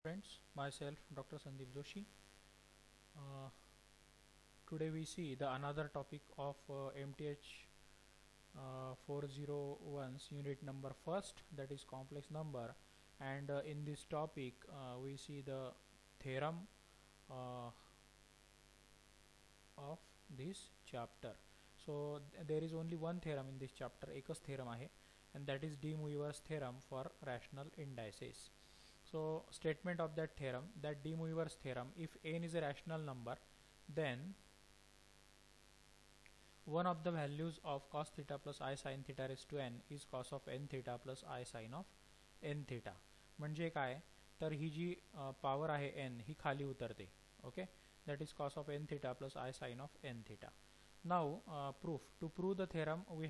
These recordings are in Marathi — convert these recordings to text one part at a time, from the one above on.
Friends, myself Dr. Sandeep Joshi. Uh, Today we see the another topic of MTH 401's unit number first, that is complex number, and in this topic we see the theorem uh, of this chapter. So there is only one theorem in this chapter, एकच theorem आहे, and that is De Moivre's theorem for rational indices. So statement of that theorem, that De Moivre's theorem, if n is a rational number, then one of the values of cos theta plus I sin theta raised to n is cos of n theta plus I sin of n theta. म्हणजे काय, तर ही जी पॉवर आहे n ही खाली उतरते. Okay, that is cos of n theta plus I sin of n theta. Now proof. To prove the theorem we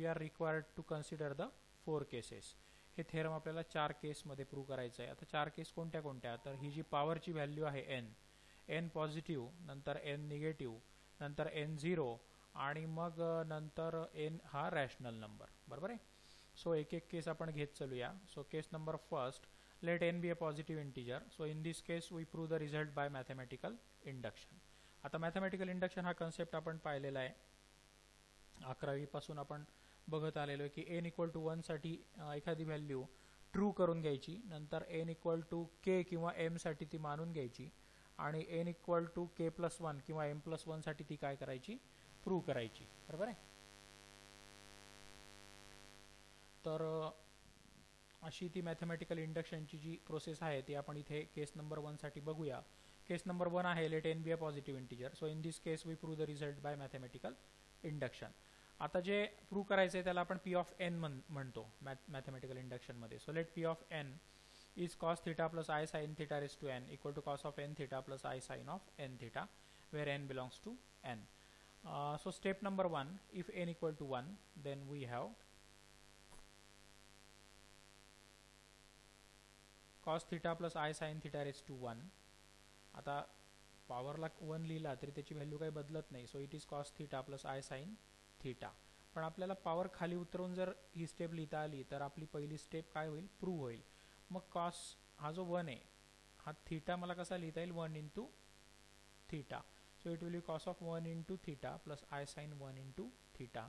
are required to consider the 4 cases. हे थेरम आपल्याला 4 केसमध्ये प्रूव्ह करायचं आहे. आता 4 केस कोणत्या कोणत्या, तर ही जी पॉवरची व्हॅल्यू आहे n पॉझिटिव्ह, नंतर n निगेटिव्ह, नंतर n झिरो, आणि मग नंतर n हा रॅशनल नंबर. बरोबर आहे. सो एक एक केस आपण घेत चालूया. So case number first, let n be a positive integer. So in this case we prove the result by mathematical induction. आता मॅथमॅटिकल इंडक्शन हा कन्सेप्ट आपण पाहिलेला आहे. 11वी पासून आपण बघत आलेलो आहे की n इक्वल टू 1 साठी एखादी व्हॅल्यू ट्रू करून घ्यायची, नंतर n इक्वल टू k किंवा m साठी ती मानून घ्यायची, आणि n इक्वल टू k प्लस 1 किंवा m प्लस 1 साठी ती काय करायची, प्रूव्ह करायची. बरोबर आहे. तर अशी ती मॅथमॅटिकल इंडक्शनची जी प्रोसेस आहे ती आपण इथे केस नंबर 1 साठी बघूया. केस नंबर 1 आहे let n be a positive integer. So in this case we prove the result by mathematical induction. आता जे प्रूव्ह करायचं आहे त्याला आपण पी ऑफ एन म्हणतो मॅथमॅटिकल इंडक्शन मध्ये. So let P of n is cos theta plus I sin theta raised to n equal to cos of n theta plus I sin of n theta, where n belongs to n. So step number 1, if n equal to 1, then we have cos theta plus I sin theta raised to 1. आता पॉवरला 1 लिहिला तरी त्याची व्हॅल्यू काही बदलत नाही. So it is cos theta plus I sin theta. पण आपल्याला पॉवर खाली उतरून जर ही स्टेप लिहिता आली तर आपली पहिली स्टेप काय होईल, प्रूव्ह होईल. मग कॉस हा जो 1 आहे हा थीटा मला कसा लिहिता येईल, 1 into theta. So it will be cos of 1 into theta plus i sine 1 into theta,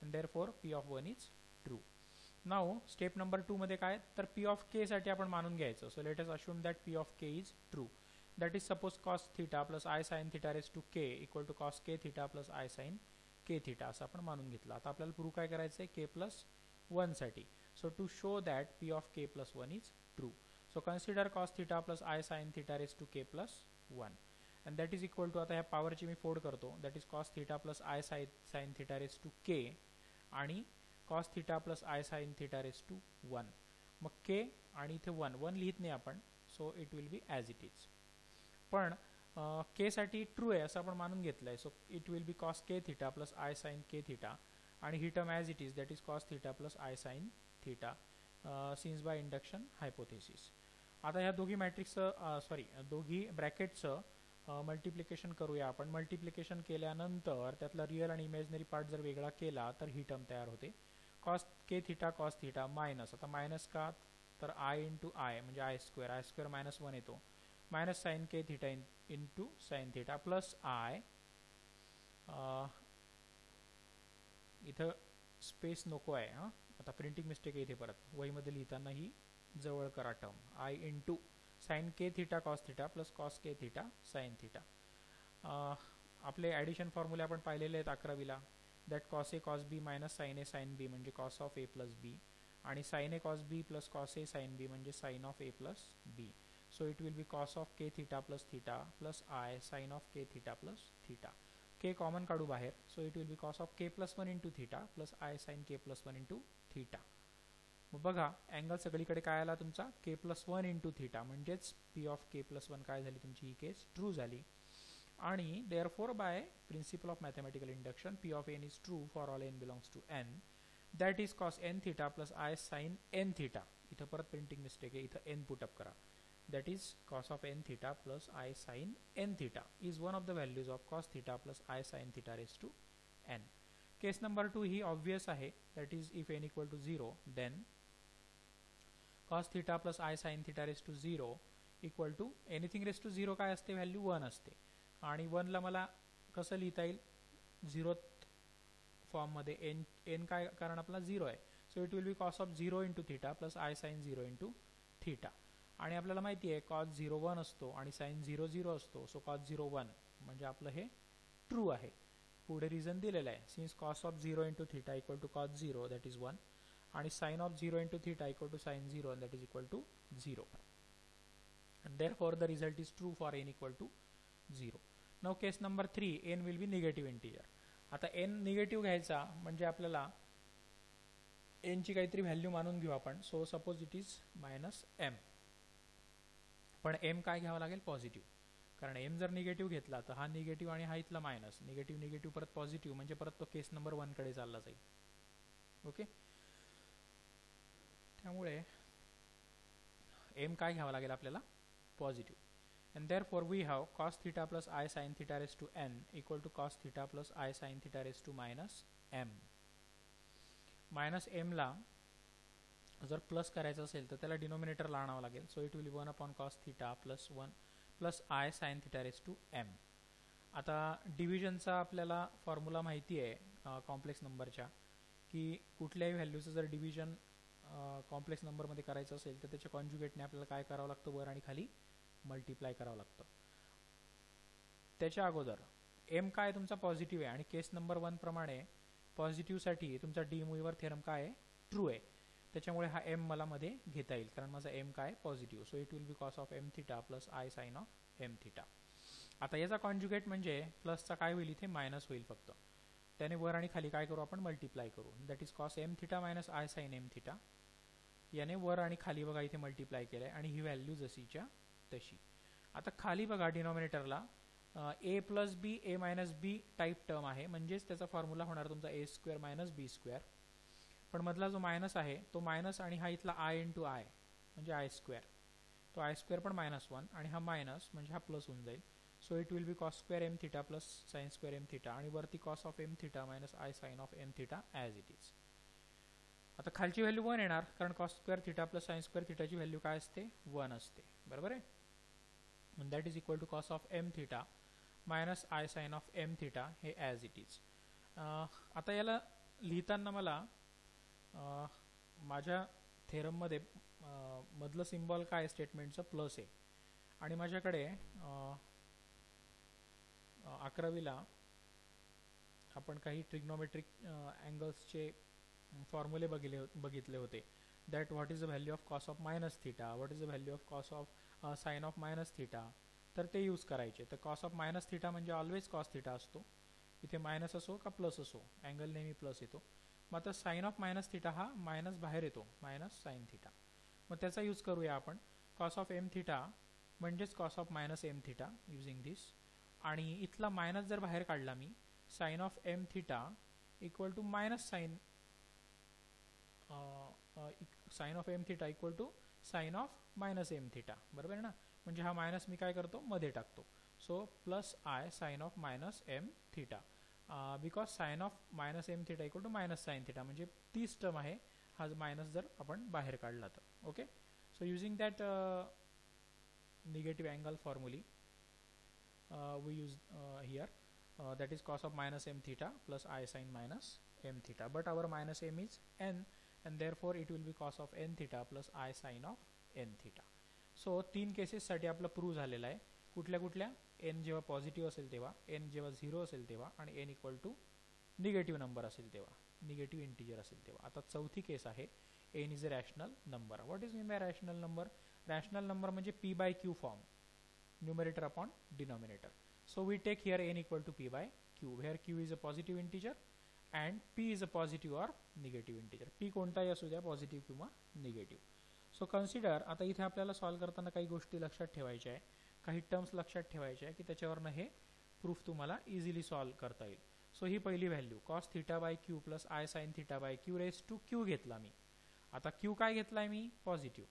and therefore P of 1 is true. Now step number 2 मध्ये काय, तर पी ऑफ के साठी आपण मानून घ्यायचं. So let us assume that P of k is true. That is suppose cos theta plus i sine theta raise to k equal to cos k theta plus i sine k theta असं आपण मानून घेतलं. आता आपल्याला प्रूव्ह काय करायचं आहे, के प्लस 1 साठी. So to show that P of k plus 1 is true, so consider cos theta plus I sin theta raised to k plus 1, and that is equal to, आता ह्या पॉवरची मी फोड करतो, that is cos theta plus I sin theta raised to k आणि cos theta plus I sin theta raised to 1. मग k आणि इथे 1 लिहित नाही आपण, so it will be as it is. पण k साठी ट्रू आहे असं आपण मानून घेतलंय. So it will be cos k theta plus I sin k theta, आणि ही term as it is, that is cos theta plus I sin theta, since by induction hypothesis. आता ह्या दोघी मॅट्रिक्सचं दोघी ब्रॅकेटचं मल्टिप्लिकेशन करूया आपण. मल्टिप्लिकेशन केल्यानंतर त्यातला रिअल आणि इमॅजिनरी पार्ट जर वेगळा केला तर ही टर्म तयार होते, cos k theta cos theta minus, आता मायनस का, तर आय इंटू आय म्हणजे आय स्क्वेअर मायनस 1 येतो, minus sine k theta into sine theta plus i, इथं स्पेस नको आहे हां, आता प्रिंटिंग मिस्टेक आहे इथे परत, वहीमध्ये लिहिताना ही जवळ करा term, i into sine k theta cos theta plus cos k theta sine theta. आपले ॲडिशन फॉर्म्युले आपण पाहिलेले आहेत 11वीला, that cos A cos B minus sine A sine B म्हणजे cos of A plus B, आणि sine A cos B plus cos A sine B म्हणजे sine of A plus B. So it will be cos of k theta plus i sine of k theta plus theta. K common काढू बाहेर, so it will be cos of k plus 1 into theta plus i sine k plus 1 into theta. मग बघा अँगल सगळीकडे काय आला तुमचा, के प्लस 1 इंटू थिटा, म्हणजेच पी ऑफ के प्लस 1 काय झाली तुमची, ही केस ट्रू झाली. आणि therefore by principle of mathematical induction P of n is true for all n belongs to N, that is cos n theta plus i sine n theta. इथं परत प्रिंटिंग मिस्टेक आहे, इथं एन पुटअप करा. that is cos of n theta plus I sin n theta is one of the values of cos theta plus I sin theta raised to n. Case number 2 he obvious आहे, that is if n equal to 0 then cos theta plus i sine theta raise to 0 equal to anything raise to 0 काय असते, व्हॅल्यू 1 असते. आणि 1ला मला कसं लिहिता येईल, 0th फॉर्ममध्ये. एन काय, कारण आपला 0 आहे. So it will be cos of 0 into theta plus i sine 0 into theta. आणि आपल्याला माहिती आहे कॉस 0 1 असतो आणि साइन 0 0 असतो. सो कॉस 0 1 म्हणजे आपलं हे ट्रू आहे. पुढे रिझन दिलेलं आहे, since cos of 0 into theta equal to cos 0 that is 1 आणि sine of 0 into theta equal to sine 0 that is equal to 0. And therefore the result is true for n equal to 0. Now case number 3, n will be negative integer. आता n निगेटिव्ह घ्यायचा म्हणजे आपल्याला n ची काहीतरी व्हॅल्यू मानून घेऊ आपण. So suppose it is -m, पण m काय घ्यावं लागेल, पॉझिटिव्ह. कारण m जर निगेटिव्ह घेतला तर हा निगेटिव्ह आणि हा इथला मायनस, निगेटिव्ह निगेटिव्ह परत पॉझिटिव्ह, म्हणजे परत तो केस नंबर 1 कडे चालला जाईल. ओके, त्यामुळे m काय घ्यावं लागेल आपल्याला, positive. And therefore we have cos theta plus I sin theta raised to n equal to cos theta plus I sin theta raised to minus m. Minus m ला जर प्लस करायचं असेल तर त्याला डिनोमिनेटरला आणावं लागेल. So it will B 1 upon cos theta plus 1 plus I sin theta raised to m. आता डिव्हिजनचा आपल्याला फॉर्म्युला माहिती आहे कॉम्प्लेक्स नंबरच्या, की कुठल्याही व्हॅल्यूचं जर डिव्हिजन कॉम्प्लेक्स नंबरमध्ये करायचं असेल तर त्याच्या कॉन्जुगेटने आपल्याला काय करावं लागतं, वर आणि खाली मल्टिप्लाय करावं लागतं. त्याच्या अगोदर m काय तुमचा पॉझिटिव्ह आहे आणि केस नंबर 1 प्रमाणे पॉझिटिव्हसाठी तुमचा डी मूव्हर थेरम काय आहे, ट्रू आहे. त्याच्यामुळे हा m मला मध्ये घेता येईल कारण माझा m काय positive. So it will be cos of m theta plus i sine of m theta. आता याचा कॉन्जुगेट म्हणजे प्लसचा काय होईल, इथे मायनस होईल फक्त. त्याने वर आणि खाली काय करू आपण, मल्टिप्लाय करू. That is cos m theta minus i sine m theta. याने वर आणि खाली बघा इथे मल्टिप्लाय केलंय आणि ही व्हॅल्यू जशीच्या तशी. आता खाली बघा डिनॉमिनेटरला a plus b, a minus b type term आहे, म्हणजेच त्याचा फॉर्म्युला होणार तुमचा a square minus b square. पण मधला जो मायनस आहे तो मायनस आणि हा इथला आय इंटू आय म्हणजे आय स्क्वेअर, तो आय स्क्वेअर पण -1 आणि हा मायनस म्हणजे हा प्लस होऊन जाईल. So it will be cos square m theta plus sine square m theta आणि वरती cos of m theta minus i sine of m theta as it is. आता खालची व्हॅल्यू 1 येणार कारण cos square theta plus sine square थिटाची व्हॅल्यू काय असते, 1 असते, बरोबर आहे. That is equal to cos of m theta minus i sine of m theta हे ॲज इट इज. आता याला लिहिताना मला माझ्या थेरममध्ये मधलं सिम्बॉल काय स्टेटमेंटचं प्लस आहे आणि माझ्याकडे 11वीला आपण काही ट्रिग्नोमेट्रिक अँगल्सचे फॉर्म्युले बघितले होते. That what is the value of cos of minus theta, what is the value of cos of sine of minus theta, तर ते यूज करायचे. तर कॉस ऑफ मायनस थिटा म्हणजे ऑलवेज कॉस थिटा असतो, इथे मायनस असो का प्लस असो अँगल नेहमी प्लस येतो. मग आता साइन ऑफ मायनस थिटा हा मायनस बाहेर येतो, मायनस साइन थिटा. मग त्याचा यूज करूया आपण. कॉस ऑफ एम थिटा म्हणजेच cos of minus m theta using this. आणि इथला मायनस जर बाहेर काढला मी, sine of m theta equal to minus sine sine of m theta equal to sine of minus m theta, बरोबर ना. म्हणजे हा मायनस मी काय करतो, मध्ये टाकतो. So plus i sine of minus m theta, because sine of minus m theta equal to minus sine theta, म्हणजे तीच टर्म आहे. हा मायनस जर आपण बाहेर काढला तर. Okay, so using that negative angle फॉर्म्युली we use here that is cos of minus m theta plus I sin minus m theta, but our minus m is n and therefore it will be cos of n theta plus I sin of n theta. So 3 cases साठी आपलं प्रूव्ह झालेलं आहे. कुठल्या कुठल्या, n जेव्हा पॉझिटिव्ह असेल तेव्हा, n जेव्हा 0 असेल तेव्हा आणि n equal to negative number असेल तेव्हा, निगेटिव्ह इंटिजर असेल तेव्हा. आता चौथी केस आहे n is a rational number. What is mean by rational number? Rational number म्हणजे p by q form, numerator upon denominator. So we take here n equal to p by q, where q is a positive integer and p is a positive or negative integer. p कोणताही असू द्या, पॉझिटिव्ह किंवा निगेटिव्ह. सो कन्सिडर, आता इथे आपल्याला सॉल्व करताना काही गोष्टी लक्षात ठेवायच्या आहे, काही टर्म्स लक्षात ठेवायच्या आहे की त्याच्यावरनं हे प्रूफ तुम्हाला इझिली सॉल्व करता येईल. सो ही पहिली value cos theta by q plus i sine theta by q raise to q घेतला मी. आता क्यू काय घेतलाय मी, पॉझिटिव्ह,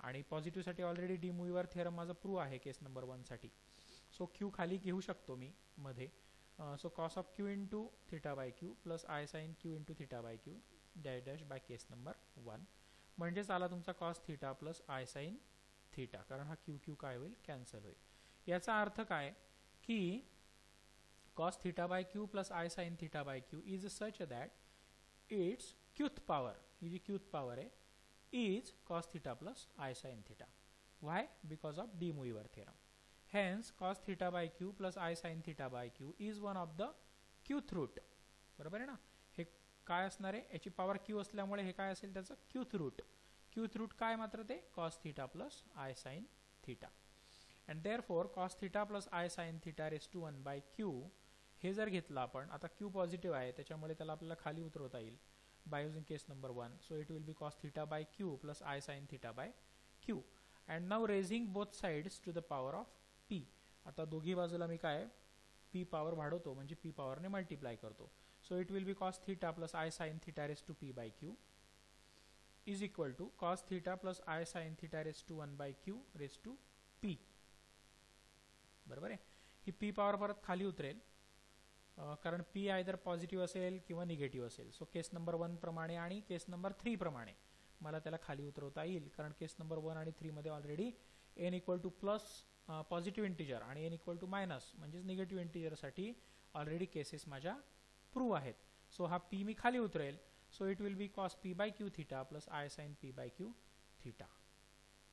आणि पॉझिटिव्हसाठी ऑलरेडी डी मूव्हर थेरम माझा प्रूव्ह आहे केस नंबर 1 साठी. सो क्यू खाली घेऊ शकतो मी मध्ये. So cos of q into theta by q plus i sine q into theta by q dash dash by case number 1. म्हणजेच आला तुमचा cos theta plus i sine theta, कारण हा क्यू क्यू काय होईल, कॅन्सल होईल. याचा अर्थ काय की cos theta by q plus I sin theta by q is such that its qth power, he G qth power आहे, is cos theta plus I sin theta. Why? Because of de Moivre theorem. Hence cos theta by q plus I sin theta by q is one of the qth root. बरोबर आहे ना. हे काय असणार आहे, याची पॉवर q असल्यामुळे हे काय असेल त्याचं qth root. qth root काय मात्र ते cos theta plus I sin theta. And therefore cos theta plus I sin theta raised to 1 by q हे जर घेतलं आपण, आता q पॉझिटिव्ह आहे त्याच्यामुळे त्याला आपल्याला खाली उतरवता येईल by using case number 1. So it will be cos theta by q plus I sin theta by q. And now raising both sides to the power of p. आता दोघी बाजूला मी काय p पॉवर वाढवतो म्हणजे p पॉवरने मल्टिप्लाय करतो. So it will be cos theta plus I sin theta raised to p by q is equal to cos theta plus I sin theta raised to 1 by q raised to p. बरोबर आहे. ही p पॉवर परत खाली उतरेल कारण p आयदर पॉझिटिव्ह असेल किंवा निगेटिव्ह असेल. सो केस नंबर 1 प्रमाणे आणि केस नंबर 3 प्रमाणे मला त्याला खाली उतरवता येईल, कारण केस नंबर 1 आणि 3 मध्ये already n equal to plus positive integer आणि n इक्वल टू मायनस म्हणजेच निगेटिव्ह इंटिजरसाठी ऑलरेडी केसेस माझ्या प्रूव्ह आहेत. सो हा p मी खाली उतरेल. So it will be cos p by q theta plus I sin p by q theta.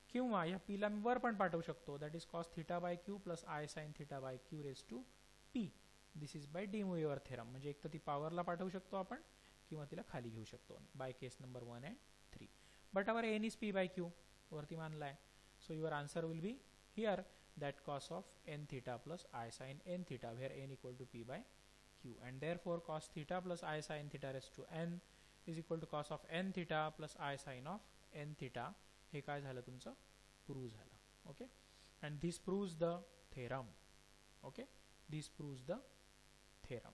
किंवा या p ला मी वर पण पाठवू शकतो, that is cos theta by q plus I sin theta by q raised to p. This is by de Moivre theorem. म्हणजे एक तर ती पॉवरला पाठवू शकतो आपण किंवा तिला खाली घेऊ शकतो by case number 1 and 3. But our n is p by q वरती मानलाय. So your answer will be here that cos of n theta plus I sin n theta where n equal to p by q, and therefore cos theta plus I sin theta raised to n is equal to cos of n theta plus I sin of n theta. हे काय झालं तुमचं, प्रूव्ह झालं. Okay. And this proves the theorem. Okay, this proves the theorem.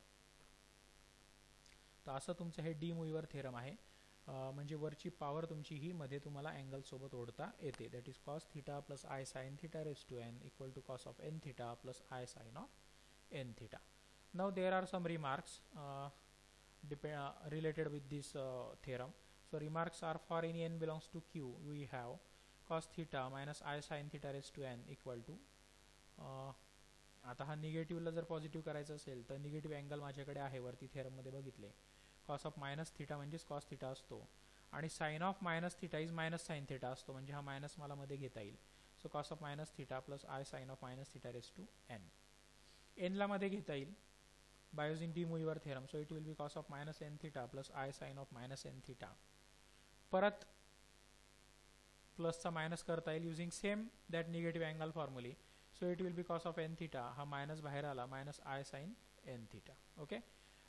तर असं तुमचं हे डी मोइवर थेरम आहे. म्हणजे वरची पॉवर तुमची ही मध्ये तुम्हाला अँगल सोबत ओढता येते. That is cos theta plus I sin theta raised to n equal to cos of n theta plus I sin of n theta. Now there are some remarks related with this theorem. So remarks are for any n belongs to q we have cos theta minus I sin theta raised to n equal to आता हा निगेटिव्हला जर पॉझिटिव्ह करायचं असेल तर निगेटिव्ह अँगल माझ्याकडे आहे वरती थेरम मध्ये बघितले. cos ऑफ मायनस थिटा म्हणजेच cos थिटा असतो आणि sin of minus theta is minus sin theta असतो, म्हणजे हा मायनस मला मध्ये घेता येईल. So cos of minus theta plus I sin of minus theta raise to n. n ला मध्ये घेता येईल by using de Moivre theorem. So it will be cos of minus n theta plus I sin of minus n theta. परत प्लसचा मायनस करता येईल using same that negative angle formulae. So it will be cos of n theta, हा मायनस बाहेर आला, minus I sin n theta. Okay.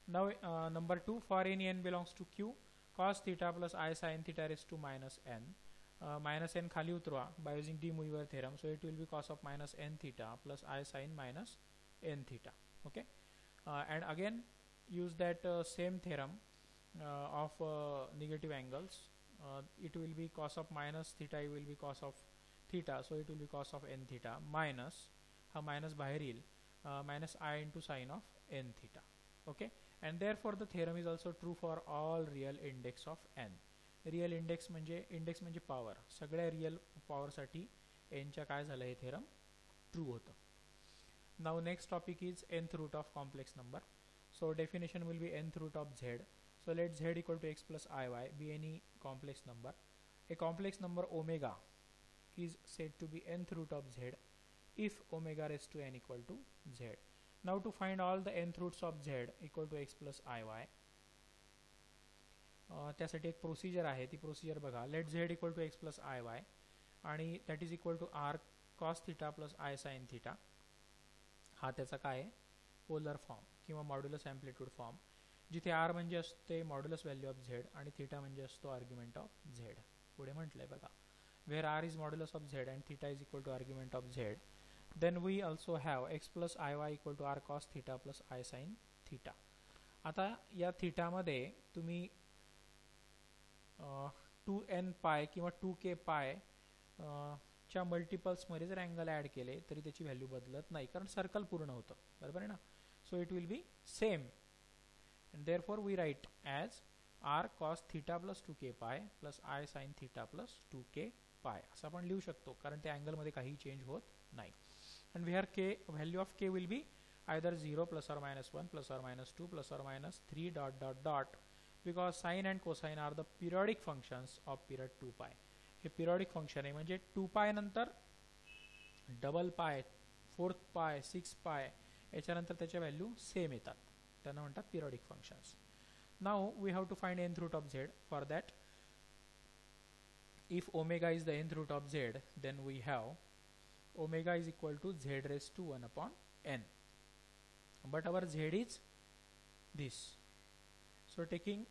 Now number 2, for any n belongs to q cos theta plus I sin theta raised to minus n. Minus n खाली उतरवा by using de Moivre theorem. So it will be cos of minus n theta plus I sin minus n theta. Okay. And again use that same theorem of negative angles. It will be cos of minus theta, it will be cos of theta, so it will be cos of n theta minus ha minus बाहेर येईल minus I into sin of n theta. Okay. And therefore the theorem is also true for all real index of n. Real index म्हणजे पॉवर, सगळ्या रियल पॉवर साठी n च्या काय झालं हे थेरम ट्रू होतं. Now next topic is nth root of complex number. So definition will be nth root of z. So let z equal to x plus iy be any complex number. A complex number omega is said to be nth root of z if omega raised to n equal to z. Now to find all the nth roots of z equal to x plus iy, त्यासाठी एक प्रोसिजर आहे, ती प्रोसिजर बघा. Let z equal to x plus i y आणि that is equal to r cos theta plus I sin theta. हा त्याचा काय आहे, पोलर फॉर्म किंवा मॉड्युलस ॲम्प्लिट्यूड फॉर्म, जिथे r म्हणजे असते मॉड्युलस व्हॅल्यू ऑफ z आणि थिटा म्हणजे असतो आर्ग्युमेंट ऑफ z. पुढे म्हटलंय बघा, where r is modulus of z and theta is equal to argument of z, then we also have x plus i y equal to r cos theta plus I sin theta. आता या थिटामध्ये तुम्ही 2n पाय किंवा 2k पाय च्या मल्टिपल्समध्ये जर अँगल ॲड केले तरी त्याची व्हॅल्यू बदलत नाही, कारण सर्कल पूर्ण होतं, बरोबर आहे ना. So it will be same, and therefore we write as r cos theta plus 2k pi plus i sine theta plus 2k pi असं आपण लिहू शकतो, कारण त्या अँगलमध्ये काही चेंज होत नाही. And where k value of k will be either 0 plus or minus 1 plus or minus 2 plus or minus 3 dot dot dot, because sine and cosine are the periodic functions of period 2 pi. हे पिरियॉडिक फंक्शन आहे, म्हणजे 2 पाय नंतर डबल पाय, 4th पाय, 6 पाय याच्यानंतर त्याच्या व्हॅल्यू सेम येतात, त्यांना म्हणतात periodic functions. Now we have to find nth root of z. For that, if omega is the nth root of z, then we have omega is equal to z raised to 1 upon n. But our z is this. So taking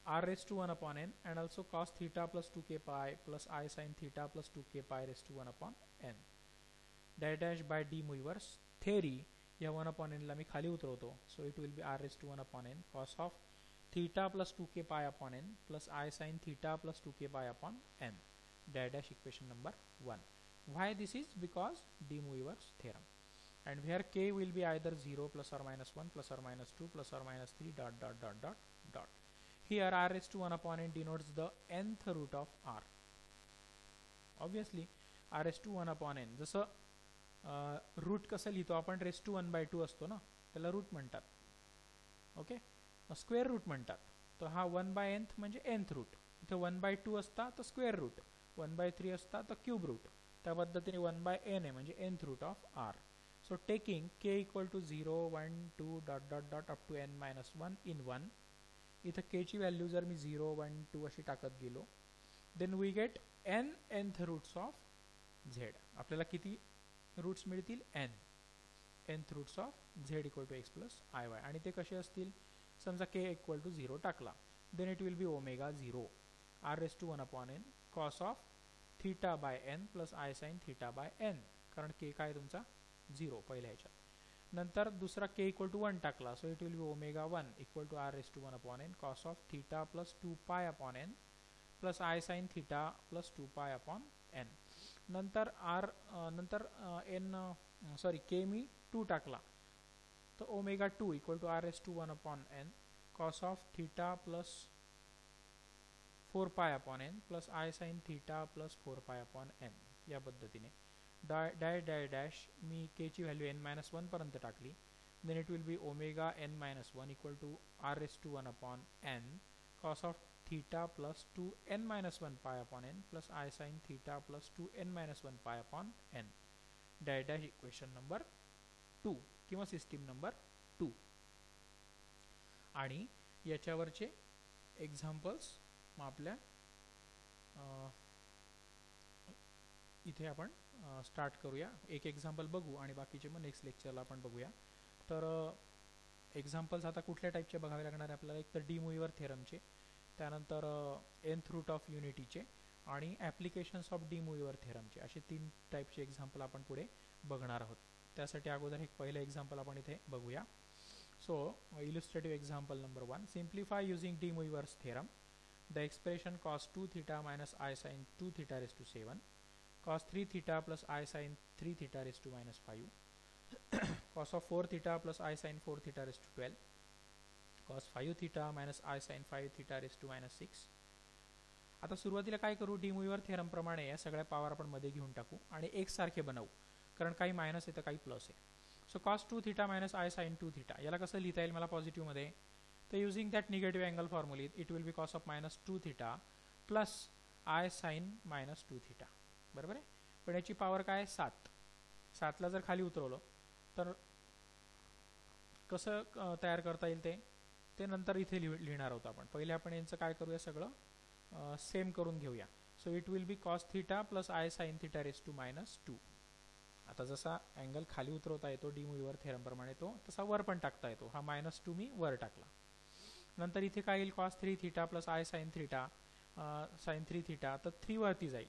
r raised to 1 upon n and also cos theta plus 2k pi plus I sin theta plus 2k pi raised to 1 upon n. Dash by d mu inverse theory, या 1 upon n ला मी खाली उतरवतो. So it will be r raised to 1 upon n cos of theta plus 2k pi upon n plus I sin theta plus 2k pi upon n. Dash equation number 1. Why this is? Because de Moivre's theorem. And where k will be either 0 plus or minus 1 plus or minus 2 plus or minus 3 dot dot dot dot dot. Here r raised to 1 upon n denotes the nth root of r. Obviously r raised to 1 upon n, जसं रूट कसं लिहितो आपण, रेस टू 1 by 2 असतो ना, त्याला रूट म्हणतात. ओके, स्क्वेअर रूट म्हणतात. तर हा 1 by nth म्हणजे nth रूट. इथे 1 by 2 असता तर स्क्वेअर रूट, 1 by 3 असता तर क्यूब रूट. त्या पद्धतीने 1 by n आहे म्हणजे nth root of r. So taking k equal to 0 1 2 dot dot dot up to n minus 1 in 1. इथं k ची व्हॅल्यू जर मी 0 1 2 अशी टाकत गेलो, then we get n nth roots of z. आपल्याला किती रूट्स मिळतील? n nth roots of z equal to x plus i y. आणि ते कसे असतील? समजा k इक्वल टू 0 टाकला, then it will be omega 0 r raise to 1 upon n cos of theta by n plus i sine theta by n, कारण k काय तुमचा 0 पहिल्या ह्याच्यात. नंतर दुसरा k इक्वल टू 1 टाकला, so it will be omega 1 equal to r raise to 1 upon n cos of theta plus 2 pi upon n plus i sine theta plus 2 pi upon n. नंतर k मी 2 टाकला, तो omega 2 equal to r raise to 1 upon n cos of theta plus 4 pi upon n plus i sine theta plus 4 pi upon n. या पद्धतीने डॅश मी k ची व्हॅल्यू n-1 पर्यंत टाकली, then it will be omega n-1 equal to r raise to 1 upon n cos of theta plus 2n-1 pi upon n plus i sine theta plus 2n-1 pi upon n. Dash equation number 2 किंवा सिस्टीम नंबर 2. आणि याच्यावरचे एक्झाम्पल्स मग आपल्या इथे आपण स्टार्ट करूया. एक एक्झाम्पल बघू आणि बाकीचे मग नेक्स्ट लेक्चरला आपण बघूया. तर एक्झाम्पल्स आता कुठल्या टाईपचे बघावे लागणार आहे आपल्याला? एक तर डी मुईवर थेरमचे, त्यानंतर nth रूट ऑफ युनिटीचे आणि ॲप्लिकेशन्स ऑफ डी मुईवर थेरमचे, असे 3 टाईपचे एक्झाम्पल आपण पुढे बघणार आहोत. त्यासाठी अगोदर एक पहिलं एक्झाम्पल आपण इथे बघूया. So illustrative example number 1. Simplify using de Moivre's theorem the expression cos 2 theta minus I sin 2 theta raised to 7, cos 3 theta plus I sin 3 theta raised to minus 5, cos of 4 theta plus I sin 4 theta raised to 12, cos 5 theta minus I sin 5 theta raised to minus 6. आता सुरुवातीला काय करू? डी मुईवर थेरम प्रमाणे या सगळ्या पॉवर आपण मध्ये घेऊन टाकू आणि एकसारखे बनवू, कारण काही मायनस आहे तर काही प्लस आहे. So cos 2 theta minus I sin 2 theta याला कसं लिहिता येईल मला पॉझिटिव्ह मध्ये? तर using that negative angle formula it will be cos of minus 2 theta plus I sin minus 2 theta. बरोबर आहे. पण याची पॉवर काय? 7. 7ला जर खाली उतरवलं तर कसं तयार करता येईल ते नंतर इथे लिहिणार आहोत आपण. पहिले आपण यांचं काय करूया, सगळं सेम करून घेऊया. So it will be cos theta plus I sin theta raise to minus 2. आता जसा अँगल खाली उतरवता येतो डी मुईवर थेरम प्रमाणे तो तसा वर पण टाकता येतो. हा -2 मी वर टाकला. नंतर इथे काय येईल? cos 3 theta plus I sin theta sin 3 theta, तर 3 वरती जाईल.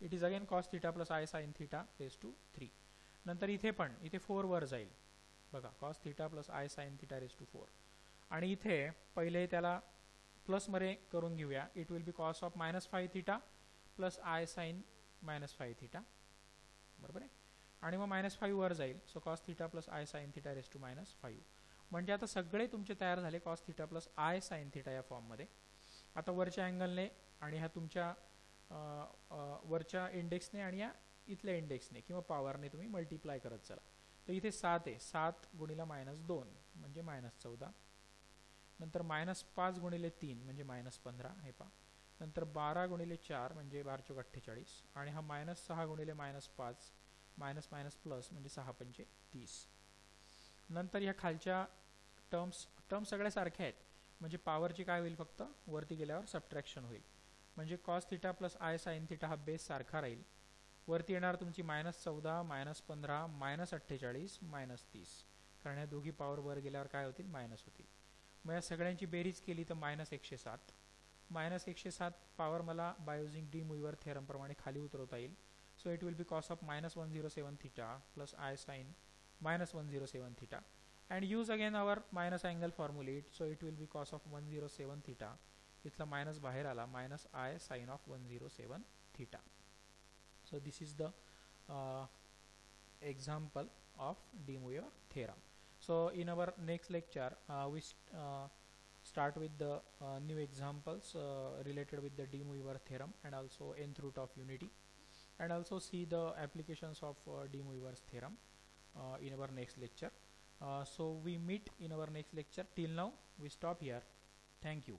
It is again cos theta plus I sin theta raise to 3. नंतर इथे 4 वर जाईल बघा, cos theta plus I sin theta raise to 4. आणि इथे पहिले त्याला प्लस मध्ये करून घेऊया. It will be cos of -5 theta plus I sin -5 theta. बरोबर आहे. आणि मग -5 वर जाईल. So cos theta plus I sin theta raise to -5. म्हणजे आता सगळे तुमचे तयार झाले cos theta plus I sin theta या फॉर्ममध्ये. आता वरच्या अँगलने आणि ह्या तुमच्या वरच्या इंडेक्सने आणि या इथल्या इंडेक्सने किंवा पॉवरने तुम्ही मल्टिप्लाय करत चला. तर इथे 7 आहे, 7 गुणिला -2 म्हणजे -14. नंतर -5 गुणिले 3 म्हणजे -15 हे पहा. नंतर 12 गुणिले 4 म्हणजे 12 चौक 48 आणि हा -6 गुणिले -5 मायनस मायनस प्लस म्हणजे 6 पंचे 30. नंतर ह्या खालच्या टर्म्स सगळ्या सारख्या आहेत, म्हणजे पॉवरची काय होईल, फक्त वरती गेल्यावर सबट्रॅक्शन होईल. म्हणजे cos theta plus i sine theta हा बेस सारखा राहील. वरती येणार तुमची -14 -15 -48 -30, कारण या दोघी पॉवर वर गेल्यावर काय होतील, मायनस होतील. मग या सगळ्यांची बेरीज केली तर -107. -107 पॉवर मला बाय युजिंग डी मुईवर थेरम प्रमाणे खाली उतरवता येईल. So it will be cos of -107 theta plus I sin -107 theta, and use again our minus angle formulate. So it will be cos of 107 theta. इथला मायनस बाहेर आला, -I sin of 107 theta. So this is the example of de Moivre theorem. So in our next lecture we start with the new examples related with the de Moivre theorem and also nth root of unity, and also see the applications of de Moivre's theorem in our next lecture. So we meet in our next lecture. Till now we stop here. Thank you.